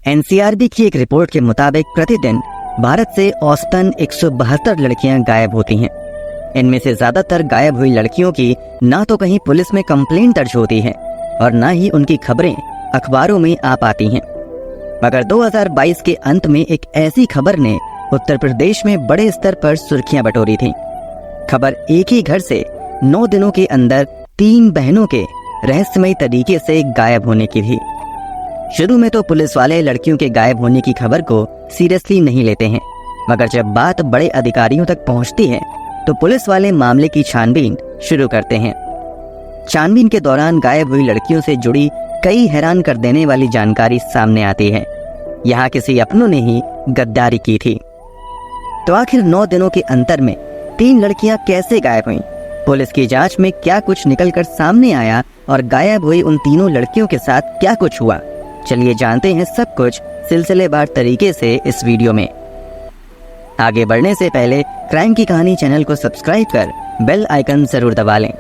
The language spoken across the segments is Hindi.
एनसीआरबी की एक रिपोर्ट के मुताबिक प्रतिदिन भारत से औसतन 172 लड़कियां गायब होती हैं। इनमें से ज्यादातर गायब हुई लड़कियों की ना तो कहीं पुलिस में कंप्लेंट दर्ज होती है और ना ही उनकी खबरें अखबारों में आ पाती हैं। मगर 2022 के अंत में एक ऐसी खबर ने उत्तर प्रदेश में बड़े स्तर पर सुर्खियां बटोरी थी। खबर एक ही घर से 9 दिनों के अंदर 3 बहनों के रहस्यमयी तरीके से गायब होने की थी। शुरू में तो पुलिस वाले लड़कियों के गायब होने की खबर को सीरियसली नहीं लेते हैं, मगर जब बात बड़े अधिकारियों तक पहुंचती है तो पुलिस वाले मामले की छानबीन शुरू करते हैं। छानबीन के दौरान गायब हुई लड़कियों से जुड़ी कई हैरान कर देने वाली जानकारी सामने आती है। यहाँ किसी अपनों ने ही गद्दारी की थी। तो आखिर 9 दिनों के अंतर में 3 लड़कियां कैसे गायब हुईं? पुलिस की जांच में क्या कुछ निकलकर सामने आया और गायब हुई उन तीनों लड़कियों के साथ क्या कुछ हुआ? चलिए जानते हैं सब कुछ सिलसिलेवार तरीके से इस वीडियो में। आगे बढ़ने से पहले क्राइम की कहानी चैनल को सब्सक्राइब कर बेल आइकन जरूर दबा लें।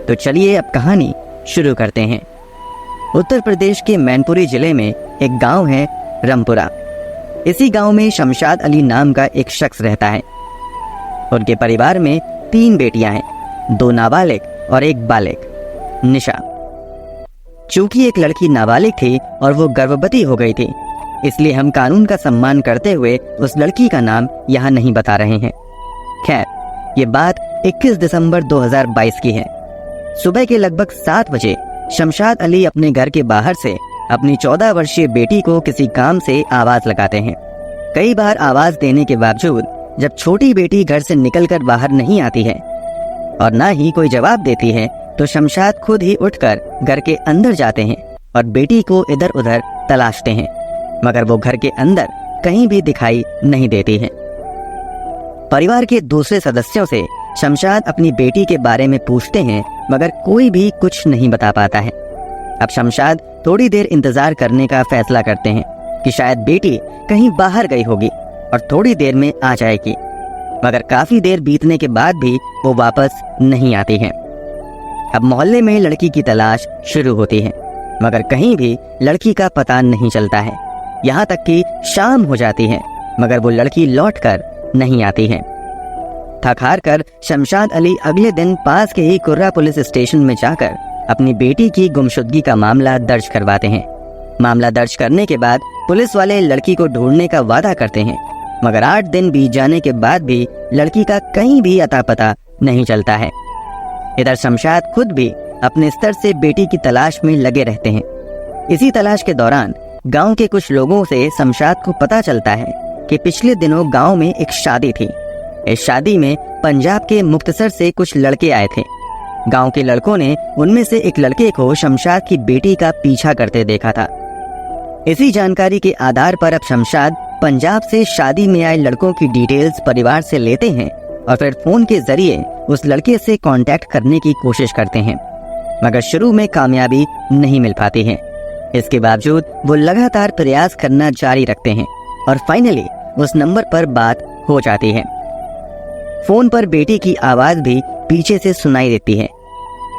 तो चलिए अब कहानी शुरू करते हैं। उत्तर प्रदेश के मैनपुरी जिले में एक गांव है रामपुरा। इसी गांव में शमशाद अली नाम का एक शख्स रहता है। उनके परिवार में 3 बेटियां हैं, 2 नाबालिग और 1 बालिग निशा। चूंकि एक लड़की नाबालिग थी और वो गर्भवती हो गई थी, इसलिए हम कानून का सम्मान करते हुए उस लड़की का नाम यहाँ नहीं बता रहे हैं। खैर, ये बात 21 दिसंबर 2022 की है। सुबह के लगभग 7 बजे शमशाद अली अपने घर के बाहर से अपनी 14 वर्षीय बेटी को किसी काम से आवाज लगाते हैं। कई बार आवाज देने के बावजूद जब छोटी बेटी घर से निकलकर बाहर नहीं आती है और ना ही कोई जवाब देती है, तो शमशाद खुद ही उठकर घर के अंदर जाते हैं और बेटी को इधर उधर तलाशते हैं, मगर वो घर के अंदर कहीं भी दिखाई नहीं देती है। परिवार के दूसरे सदस्यों से शमशाद अपनी बेटी के बारे में पूछते हैं, मगर कोई भी कुछ नहीं बता पाता है। अब शमशाद थोड़ी देर इंतजार करने का फैसला करते हैं कि शायद बेटी कहीं बाहर गई होगी और थोड़ी देर में आ जाएगी, मगर काफी देर बीतने के बाद भी वो वापस नहीं आती है। अब मोहल्ले में लड़की की तलाश शुरू होती है, मगर कहीं भी लड़की का पता नहीं चलता है। यहाँ तक कि शाम हो जाती है, मगर वो लड़की लौटकर नहीं आती है। थक हार कर शमशाद अली अगले दिन पास के ही कुर्रा पुलिस स्टेशन में जाकर अपनी बेटी की गुमशुदगी का मामला दर्ज करवाते हैं। मामला दर्ज करने के बाद पुलिस वाले लड़की को ढूंढने का वादा करते हैं, मगर 8 दिन बीत जाने के बाद भी लड़की का कहीं भी अता पता नहीं चलता है। इधर शमशाद खुद भी अपने स्तर से बेटी की तलाश में लगे रहते हैं। इसी तलाश के दौरान गांव के कुछ लोगों से शमशाद को पता चलता है कि पिछले दिनों गांव में एक शादी थी। इस शादी में पंजाब के मुक्तसर से कुछ लड़के आए थे। गांव के लड़कों ने उनमें से एक लड़के को शमशाद की बेटी का पीछा करते देखा था। इसी जानकारी के आधार पर अब शमशाद पंजाब से शादी में आए लड़कों की डिटेल्स परिवार से लेते हैं और फिर फोन के जरिए उस लड़के से कांटेक्ट करने की कोशिश करते हैं, मगर शुरू में कामयाबी नहीं मिल पाती है। इसके बावजूद वो लगातार प्रयास करना जारी रखते हैं और फाइनली उस नंबर पर बात हो जाती है। फोन पर बेटी की आवाज भी पीछे से सुनाई देती है।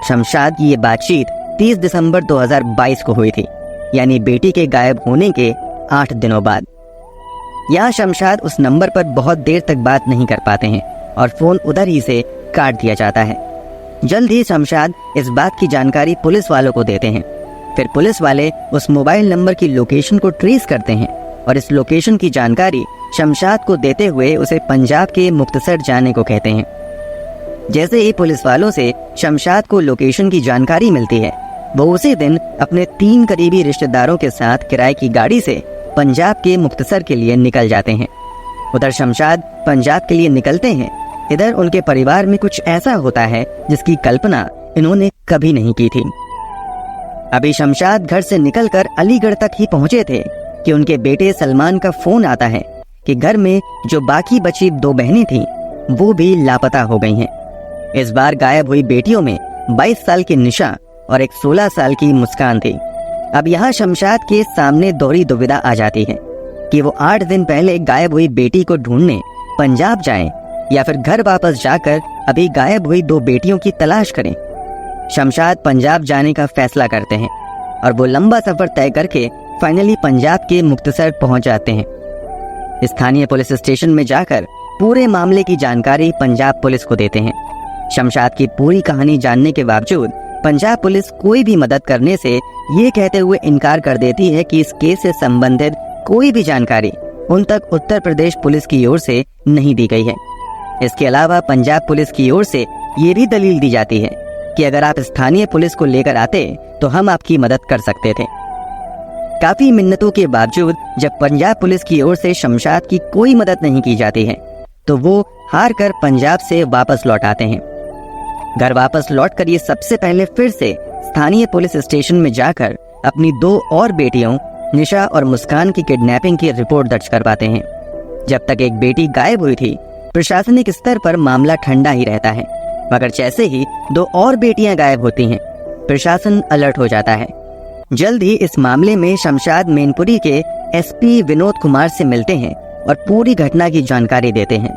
शमशाद की ये बातचीत 30 दिसंबर 2022 को हुई थी, यानी बेटी के गायब होने के 8 दिनों बाद। यहाँ शमशाद उस नंबर पर बहुत देर तक बात नहीं कर पाते हैं और फोन उधर ही से काट दिया जाता है। जल्द ही शमशाद इस बात की जानकारी पुलिस वालों को देते हैं। फिर पुलिस वाले उस मोबाइल नंबर की लोकेशन को ट्रेस करते हैं और इस लोकेशन की जानकारी शमशाद को देते हुए उसे पंजाब के मुक्तसर जाने को कहते हैं। जैसे ही पुलिस वालों से शमशाद को लोकेशन की जानकारी मिलती है, वो उसी दिन अपने 3 करीबी रिश्तेदारों के साथ किराए की गाड़ी से पंजाब के मुक्तसर के लिए निकल जाते हैं। उधर शमशाद पंजाब के लिए निकलते हैं। इधर उनके परिवार में कुछ ऐसा होता है जिसकी कल्पना इन्होंने कभी नहीं की थी। अभी शमशाद घर से निकलकर अलीगढ़ तक ही पहुंचे थे कि उनके बेटे सलमान का फोन आता है कि घर में जो बाकी बची 2 बहनें थीं, वो भी लापता हो गई हैं। इस बार गायब हुई बेटियों में 22 साल की निशा और एक 16 साल की मुस्कान थी। अब यहाँ शमशाद के सामने दोहरी दुविधा आ जाती है कि वो 8 दिन पहले गायब हुई बेटी को ढूंढने पंजाब जाएं या फिर घर वापस जाकर अभी गायब हुई 2 बेटियों की तलाश करें। शमशाद पंजाब जाने का फैसला करते हैं और वो लंबा सफर तय करके फाइनली पंजाब के मुक्तसर पहुंच जाते हैं। स्थानीय पुलिस स्टेशन में जाकर पूरे मामले की जानकारी पंजाब पुलिस को देते हैं। शमशाद की पूरी कहानी जानने के बावजूद पंजाब पुलिस कोई भी मदद करने से ये कहते हुए इनकार कर देती है कि इस केस से संबंधित कोई भी जानकारी उन तक उत्तर प्रदेश पुलिस की ओर से नहीं दी गई है। इसके अलावा पंजाब पुलिस की ओर से ये भी दलील दी जाती है कि अगर आप स्थानीय पुलिस को लेकर आते तो हम आपकी मदद कर सकते थे। काफी मिन्नतों के बावजूद जब पंजाब पुलिस की ओर से शमशाद की कोई मदद नहीं की जाती है तो वो हार कर पंजाब से वापस लौट आते हैं। घर वापस लौटकर ये सबसे पहले फिर से स्थानीय पुलिस स्टेशन में जाकर अपनी 2 और बेटियों निशा और मुस्कान की किडनैपिंग की रिपोर्ट दर्ज करवाते हैं। जब तक एक बेटी गायब हुई थी प्रशासनिक स्तर पर मामला ठंडा ही रहता है, मगर जैसे ही 2 और बेटियां गायब होती हैं प्रशासन अलर्ट हो जाता है। जल्द ही इस मामले में शमशाद मैनपुरी के एसपी विनोद कुमार से मिलते हैं और पूरी घटना की जानकारी देते हैं।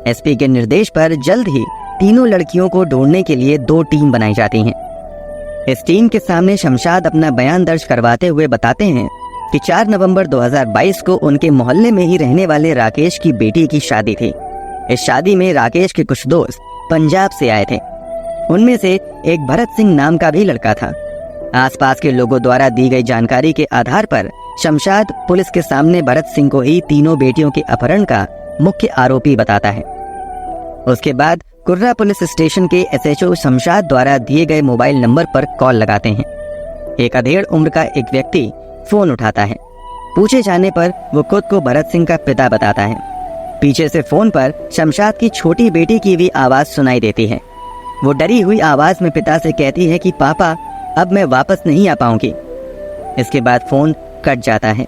एसपी के निर्देश पर जल्द ही तीनों लड़कियों को ढूंढने के लिए 2 टीम बनाई जाती हैं। इस टीम के सामने शमशाद अपना बयान दर्ज करवाते हुए बताते हैं कि 4 नवंबर 2022 को उनके मोहल्ले में ही रहने वाले राकेश की बेटी की शादी थी। इस शादी में राकेश के कुछ दोस्त पंजाब से आए थे। उनमें से एक भरत सिंह नाम का भी लड़का था। आसपास के लोगों द्वारा दी गई जानकारी के आधार पर शमशाद पुलिस के सामने भरत सिंह को ही तीनों बेटियों के अपहरण का मुख्य आरोपी बताता है। उसके बाद कुर्रा पुलिस स्टेशन के एसएचओ शमशाद द्वारा दिए गए मोबाइल नंबर पर कॉल लगाते हैं। एक अधेड़ उम्र का एक व्यक्ति फोन उठाता है। पूछे जाने पर वो खुद को भरत सिंह का पिता बताता है। पीछे से फोन पर शमशाद की छोटी बेटी की भी आवाज सुनाई देती है। वो डरी हुई आवाज में पिता से कहती है कि पापा अब मैं वापस नहीं आ पाऊंगी। इसके बाद फोन कट जाता है।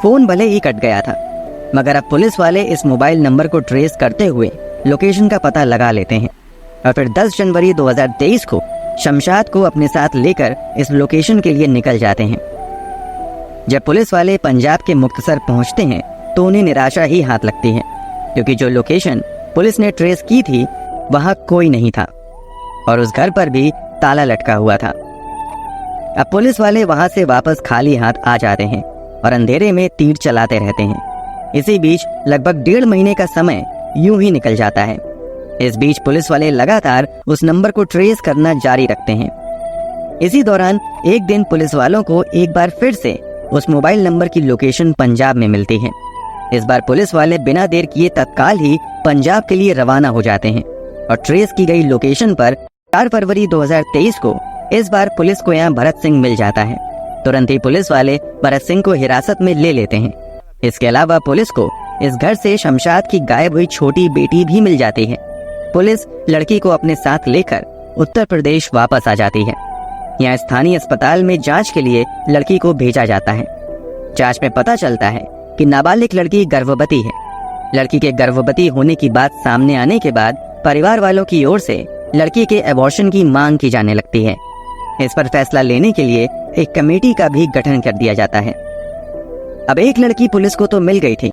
फोन भले ही कट गया था, मगर अब पुलिस वाले इस मोबाइल नंबर को ट्रेस करते हुए लोकेशन का पता लगा लेते हैं और फिर 10 जनवरी 2023 को शमशाद को अपने साथ लेकर इस लोकेशन के लिए निकल जाते हैं। जब पुलिस वाले पंजाब के मुक्तसर पहुंचते हैं तो उन्हें निराशा ही हाथ लगती है, क्योंकि जो लोकेशन पुलिस ने ट्रेस की थी वहां कोई नहीं था और उस घर पर भी ताला लटका हुआ था। अब पुलिस वाले वहां से वापस खाली हाथ आ जाते हैं और अंधेरे में तीर चलाते रहते हैं। इसी बीच लगभग 1.5 महीने का समय यूं ही निकल जाता है। इस बीच पुलिस वाले लगातार उस नंबर को ट्रेस करना जारी रखते हैं। इसी दौरान एक दिन पुलिस वालों को एक बार फिर से उस मोबाइल नंबर की लोकेशन पंजाब में मिलती है। इस बार पुलिस वाले बिना देर किए तत्काल ही पंजाब के लिए रवाना हो जाते हैं और ट्रेस की गई लोकेशन पर 4 फरवरी 2023 को इस बार पुलिस को यहाँ भरत सिंह मिल जाता है। तुरंत ही पुलिस वाले भरत सिंह को हिरासत में ले लेते हैं। इसके अलावा पुलिस को इस घर से शमशाद की गायब हुई छोटी बेटी भी मिल जाती है। पुलिस लड़की को अपने साथ लेकर उत्तर प्रदेश वापस आ जाती है। यहाँ स्थानीय अस्पताल में जांच के लिए लड़की को भेजा जाता है। जांच में पता चलता है कि नाबालिग लड़की गर्भवती है। लड़की के गर्भवती होने की बात सामने आने के बाद परिवार वालों की ओर से लड़की के एबॉर्शन की मांग की जाने लगती है। इस पर फैसला लेने के लिए एक कमेटी का भी गठन कर दिया जाता है। अब एक लड़की पुलिस को तो मिल गई थी,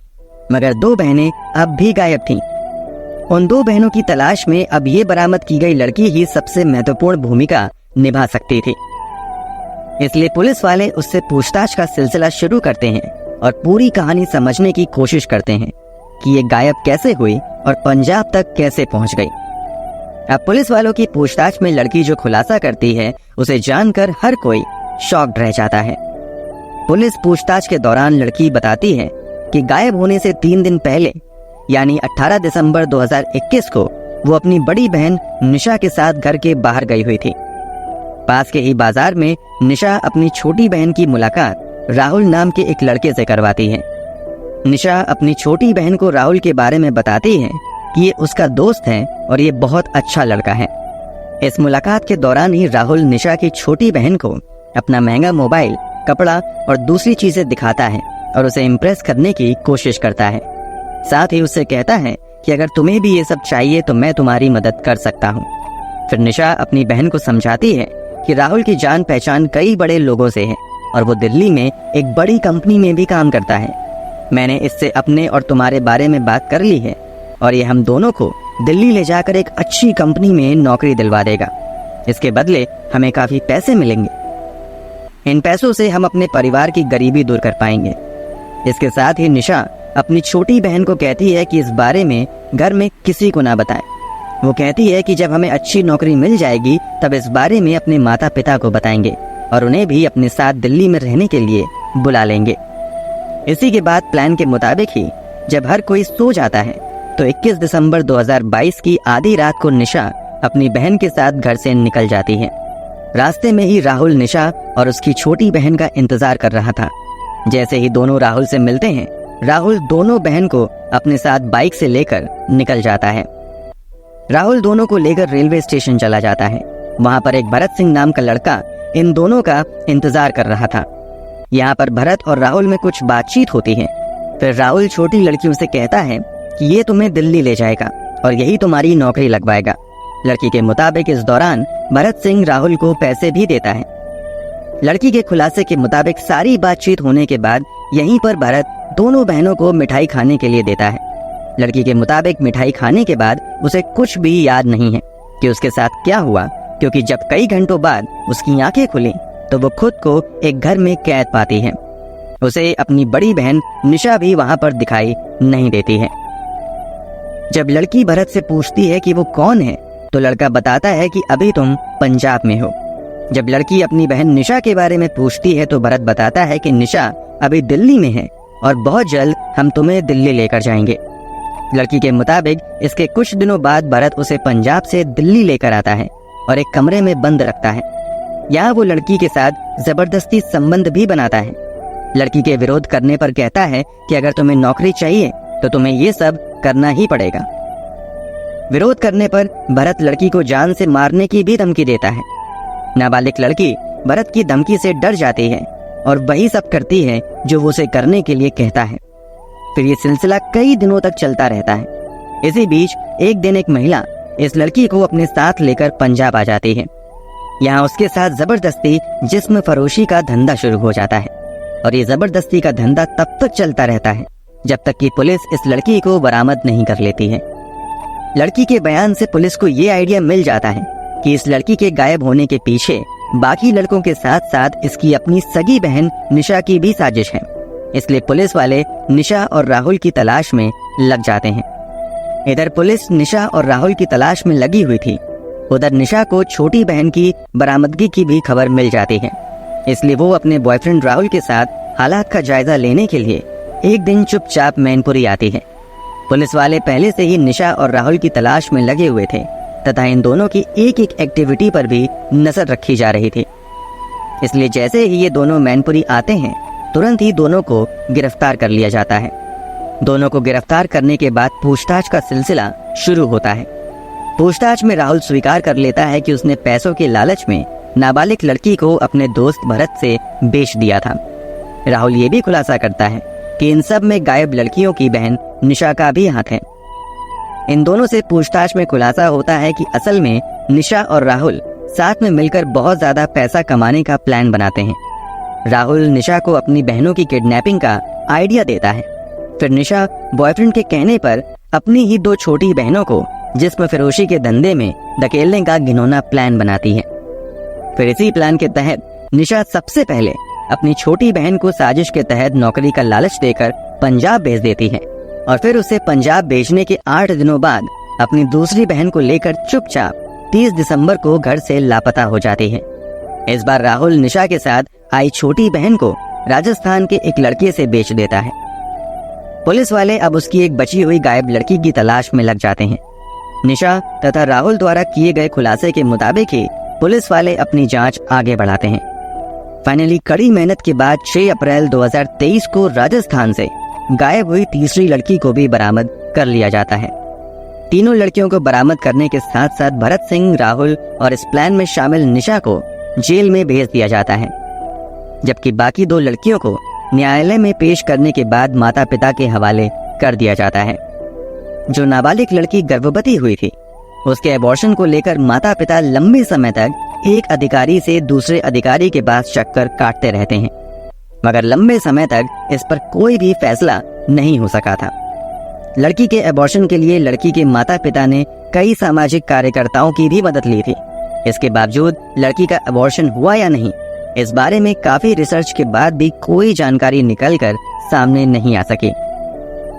मगर 2 बहनें अब भी गायब थीं। उन 2 बहनों की तलाश में अब ये बरामद की गई लड़की ही सबसे महत्वपूर्ण भूमिका निभा सकती थी। इसलिए पुलिस वाले उससे पूछताछ का सिलसिला शुरू करते हैं और पूरी कहानी समझने की कोशिश करते हैं कि ये गायब कैसे हुई और पंजाब तक कैसे पहुंच गई। अब पुलिस वालों की पूछताछ में लड़की जो खुलासा करती है उसे जानकर हर कोई शॉक्ड रह जाता है। पुलिस पूछताछ के दौरान लड़की बताती है कि गायब होने से 3 दिन पहले यानी 18 दिसंबर 2021 को वो अपनी बड़ी बहन निशा के साथ घर के बाहर गई हुई थी। पास के ही बाजार में निशा अपनी छोटी बहन की मुलाकात राहुल नाम के एक लड़के से करवाती है। निशा अपनी छोटी बहन को राहुल के बारे में बताती है कि ये उसका दोस्त है और ये बहुत अच्छा लड़का है। इस मुलाकात के दौरान ही राहुल निशा की छोटी बहन को अपना महंगा मोबाइल, कपड़ा और दूसरी चीजें दिखाता है और उसे इम्प्रेस करने की कोशिश करता है। साथ ही उससे कहता है कि अगर तुम्हें भी ये सब चाहिए तो मैं तुम्हारी मदद कर सकता हूँ। फिर निशा अपनी बहन को समझाती है कि राहुल की जान पहचान कई बड़े लोगों से है और वो दिल्ली में एक बड़ी कंपनी में भी काम करता है। मैंने इससे अपने और तुम्हारे बारे में बात कर ली है और ये हम दोनों को दिल्ली ले जाकर एक अच्छी कंपनी में नौकरी दिलवा देगा। इसके बदले हमें काफी पैसे मिलेंगे। इन पैसों से हम अपने परिवार की गरीबी दूर कर पाएंगे। इसके साथ ही निशा अपनी छोटी बहन को कहती है कि इस बारे में घर में किसी को ना बताएं। वो कहती है कि जब हमें अच्छी नौकरी मिल जाएगी तब इस बारे में अपने माता पिता को बताएंगे और उन्हें भी अपने साथ दिल्ली में रहने के लिए बुला लेंगे। इसी के बाद प्लान के मुताबिक ही जब हर कोई सो जाता है तो 21 दिसंबर 2022 की आधी रात को निशा अपनी बहन के साथ घर से निकल जाती है। रास्ते में ही राहुल निशा और उसकी छोटी बहन का इंतजार कर रहा था। जैसे ही दोनों राहुल से मिलते हैं, राहुल दोनों बहन को अपने साथ बाइक से लेकर निकल जाता है। राहुल दोनों को लेकर रेलवे स्टेशन चला जाता है। वहां पर एक भरत सिंह नाम का लड़का इन दोनों का इंतजार कर रहा था। यहाँ पर भरत और राहुल में कुछ बातचीत होती है। फिर राहुल छोटी लड़कियों से कहता है कि ये तुम्हें दिल्ली ले जाएगा और यही तुम्हारी नौकरी लगवाएगा। लड़की के मुताबिक इस दौरान भरत सिंह राहुल को पैसे भी देता है। लड़की के खुलासे के मुताबिक सारी बातचीत होने के बाद यहीं पर भरत दोनों बहनों को मिठाई खाने के लिए देता है। लड़की के मुताबिक मिठाई खाने के बाद उसे कुछ भी याद नहीं है कि उसके साथ क्या हुआ, क्योंकि जब कई घंटों बाद उसकी आंखें खुली तो वो खुद को एक घर में कैद पाती है। उसे अपनी बड़ी बहन निशा भी वहां पर दिखाई नहीं देती है। जब लड़की भरत से पूछती है कि वो कौन है तो लड़का बताता है कि अभी तुम पंजाब में हो। जब लड़की अपनी बहन निशा के बारे में पूछती है तो भरत बताता है कि निशा अभी दिल्ली में है और बहुत जल्द हम तुम्हें दिल्ली लेकर जाएंगे। लड़की के मुताबिक इसके कुछ दिनों बाद भरत उसे पंजाब से दिल्ली लेकर आता है और एक कमरे में बंद रखता है। यहाँ वो लड़की के साथ जबरदस्ती संबंध भी बनाता है। लड़की के विरोध करने पर कहता है कि अगर तुम्हें नौकरी चाहिए तो तुम्हें ये सब करना ही पड़ेगा। विरोध करने पर भरत लड़की को जान से मारने की भी धमकी देता है। नाबालिग लड़की भरत की धमकी से डर जाती है और वही सब करती है जो वो उसे करने के लिए कहता है। फिर ये सिलसिला कई दिनों तक चलता रहता है। इसी बीच एक दिन एक महिला इस लड़की को अपने साथ लेकर पंजाब आ जाती है। यहाँ उसके साथ जबरदस्ती जिस्म फरोशी का धंधा शुरू हो जाता है और ये जबरदस्ती का धंधा तब तक चलता रहता है जब तक कि पुलिस इस लड़की को बरामद नहीं कर लेती है। लड़की के बयान से पुलिस को ये आइडिया मिल जाता है कि इस लड़की के गायब होने के पीछे बाकी लड़कों के साथ साथ इसकी अपनी सगी बहन निशा की भी साजिश है। इसलिए पुलिस वाले निशा और राहुल की तलाश में लग जाते हैं। इधर पुलिस निशा और राहुल की तलाश में लगी हुई थी, उधर निशा को छोटी बहन की बरामदगी की भी खबर मिल जाती है। इसलिए वो अपने बॉयफ्रेंड राहुल के साथ हालात का जायजा लेने के लिए एक दिन चुपचाप मैनपुरी आती है। पुलिस वाले पहले से ही निशा और राहुल की तलाश में लगे हुए थे तथा इन दोनों की एक एक एक्टिविटी पर भी नजर रखी जा रही थी। इसलिए जैसे ही ये दोनों मैनपुरी आते हैं तुरंत ही दोनों को गिरफ्तार कर लिया जाता है। दोनों को गिरफ्तार करने के बाद पूछताछ का सिलसिला शुरू होता है। पूछताछ में राहुल स्वीकार कर लेता है कि उसने पैसों के लालच में नाबालिग लड़की को अपने दोस्त भरत से बेच दिया था। राहुल ये भी खुलासा करता है कि इन सब में गायब लड़कियों की बहन निशा का भी हाथ है। इन दोनों से पूछताछ में खुलासा होता है कि असल में निशा और राहुल साथ में मिलकर बहुत ज्यादा पैसा कमाने का प्लान बनाते हैं। राहुल निशा को अपनी बहनों की किडनैपिंग का आइडिया देता है। फिर निशा बॉयफ्रेंड के कहने पर अपनी ही दो छोटी बहनों को जिस्म फरोशी के धंधे में धकेलने का घिनौना प्लान बनाती है। फिर इसी प्लान के तहत निशा सबसे पहले अपनी छोटी बहन को साजिश के तहत नौकरी का लालच देकर पंजाब भेज देती है और फिर उसे पंजाब भेजने के 8 दिनों बाद अपनी दूसरी बहन को लेकर चुपचाप 30 दिसंबर को घर से लापता हो जाती है। इस बार राहुल निशा के साथ आई छोटी बहन को राजस्थान के एक लड़के से बेच देता है। पुलिस वाले अब उसकी एक बची हुई गायब लड़की की तलाश में लग जाते हैं। निशा तथा राहुल द्वारा किए गए खुलासे के मुताबिक ही पुलिस वाले अपनी जांच आगे बढ़ाते हैं। फाइनली कड़ी मेहनत के बाद 6 अप्रैल 2023 को राजस्थान से गायब हुई तीसरी लड़की को भी बरामद कर लिया जाता है। तीनों लड़कियों को बरामद करने के साथ साथ भरत सिंह, राहुल और इस प्लान में शामिल निशा को जेल में भेज दिया जाता है, जबकि बाकी 2 लड़कियों को न्यायालय में पेश करने के बाद माता पिता के हवाले कर दिया जाता है। जो नाबालिग लड़की गर्भवती हुई थी उसके एबॉर्शन को लेकर माता पिता लंबे समय तक एक अधिकारी से दूसरे अधिकारी के पास चक्कर काटते रहते हैं, मगर लंबे समय तक इस पर कोई भी फैसला नहीं हो सका था। लड़की के एबॉर्शन के लिए लड़की के माता पिता ने कई सामाजिक कार्यकर्ताओं की भी मदद ली थी। इसके बावजूद लड़की का एबॉर्शन हुआ या नहीं इस बारे में काफी रिसर्च के बाद भी कोई जानकारी निकलकर सामने नहीं आ सकी।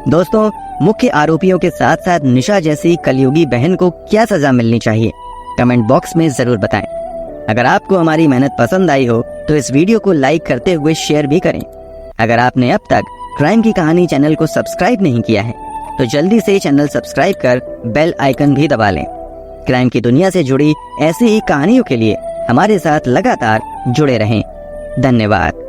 दोस्तों, मुख्य आरोपियों के साथ साथ निशा जैसी कलयुगी बहन को क्या सजा मिलनी चाहिए, कमेंट बॉक्स में जरूर बताएं। अगर आपको हमारी मेहनत पसंद आई हो तो इस वीडियो को लाइक करते हुए शेयर भी करें। अगर आपने अब तक क्राइम की कहानी चैनल को सब्सक्राइब नहीं किया है तो जल्दी से चैनल सब्सक्राइब कर बेल आइकन भी दबा लें। क्राइम की दुनिया से जुड़ी ऐसी ही कहानियों के लिए हमारे साथ लगातार जुड़े रहें। धन्यवाद।